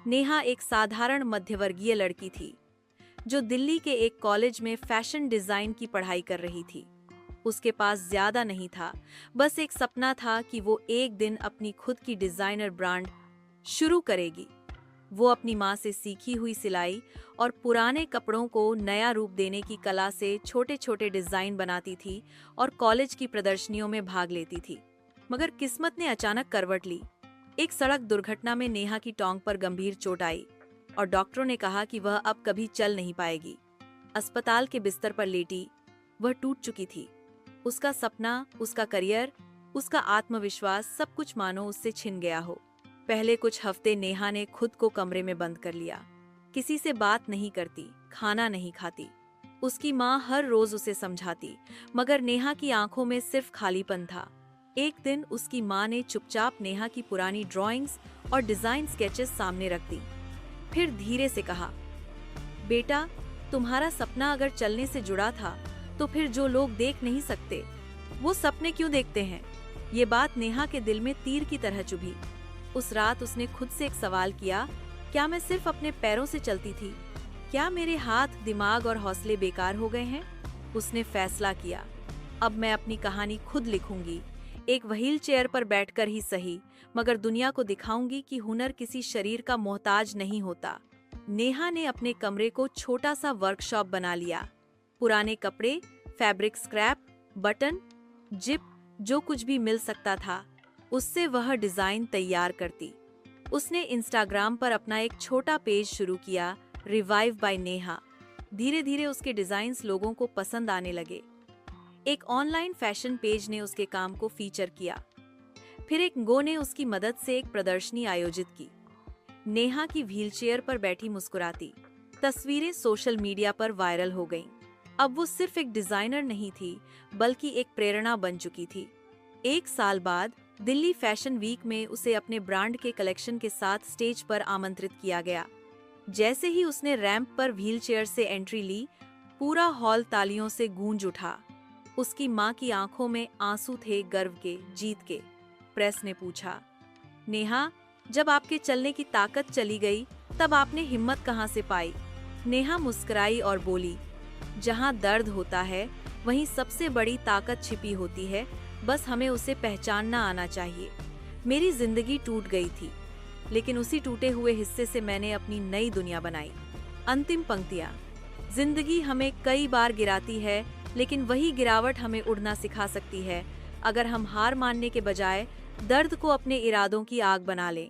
नेहा एक साधारण मध्यवर्गीय लड़की थी जो दिल्ली के एक कॉलेज में फैशन डिजाइन की पढ़ाई कर रही थी। उसके पास ज्यादा नहीं था, बस एक सपना था कि वो एक दिन अपनी खुद की डिजाइनर ब्रांड शुरू करेगी। वो अपनी माँ से सीखी हुई सिलाई और पुराने कपड़ों को नया रूप देने की कला से छोटे छोटे डिजाइन बनाती थी और कॉलेज की प्रदर्शनियों में भाग लेती थी। मगर किस्मत ने अचानक करवट ली। एक सड़क दुर्घटना में नेहा की टोंक पर गंभीर चोट आई और डॉक्टरों ने कहा कि वह अब कभी चल नहीं पाएगी। अस्पताल के बिस्तर पर लेटी वह टूट चुकी थी। उसका सपना, उसका करियर, उसका आत्मविश्वास, सब कुछ मानो उससे छिन गया हो। पहले कुछ हफ्ते नेहा ने खुद को कमरे में बंद कर लिया। किसी से बात नहीं करती, खाना नहीं खाती। उसकी माँ हर रोज उसे समझाती, मगर नेहा की आंखों में सिर्फ खालीपन था। एक दिन उसकी माँ ने चुपचाप नेहा की पुरानी ड्राइंग्स और डिजाइन स्केचेस सामने रख दी। फिर धीरे से कहा, बेटा, तुम्हारा सपना अगर चलने से जुड़ा था तो फिर जो लोग देख नहीं सकते वो सपने क्यों देखते हैं। ये बात नेहा के दिल में तीर की तरह चुभी। उस रात उसने खुद से एक सवाल किया, क्या मैं सिर्फ अपने पैरों से चलती थी? क्या मेरे हाथ, दिमाग और हौसले बेकार हो गए हैं? उसने फैसला किया, अब मैं अपनी कहानी खुद लिखूंगी। एक व्हील चेयर पर बैठकर ही सही, मगर दुनिया को दिखाऊंगी कि हुनर किसी शरीर का मोहताज नहीं होता। नेहा ने अपने कमरे को छोटा सा वर्कशॉप बना लिया। पुराने कपड़े, फैब्रिक स्क्रैप, बटन, जिप, जो कुछ भी मिल सकता था उससे वह डिजाइन तैयार करती। उसने इंस्टाग्राम पर अपना एक छोटा पेज शुरू किया, रिवाइव बाय नेहा। धीरे धीरे उसके डिजाइन्स लोगों को पसंद आने लगे। एक ऑनलाइन फैशन पेज ने उसके काम को फीचर किया। फिर एक गो ने उसकी मदद से एक प्रदर्शनी आयोजित की। नेहा की व्हीलचेयर पर बैठी मुस्कुराती तस्वीरें सोशल मीडिया पर वायरल हो गईं। अब वो सिर्फ एक डिजाइनर नहीं थी, बल्कि एक प्रेरणा बन चुकी थी। एक साल बाद दिल्ली फैशन वीक में उसे अपने ब्रांड के कलेक्शन के साथ स्टेज पर आमंत्रित किया गया। जैसे ही उसने रैंप पर व्हीलचेयर से एंट्री ली, पूरा हॉल तालियों से गूंज उठा। उसकी माँ की आंखों में आंसू थे, गर्व के, जीत के। प्रेस ने पूछा, नेहा, जब आपके चलने की ताकत चली गई तब आपने हिम्मत कहाँ से पाई? नेहा मुस्कुराई और बोली, जहाँ दर्द होता है वहीं सबसे बड़ी ताकत छिपी होती है, बस हमें उसे पहचानना आना चाहिए। मेरी जिंदगी टूट गई थी, लेकिन उसी टूटे हुए हिस्से से मैंने अपनी नई दुनिया बनाई। अंतिम पंक्तियाँ, जिंदगी हमें कई बार गिराती है, लेकिन वही गिरावट हमें उड़ना सिखा सकती है, अगर हम हार मानने के बजाय दर्द को अपने इरादों की आग बना लें।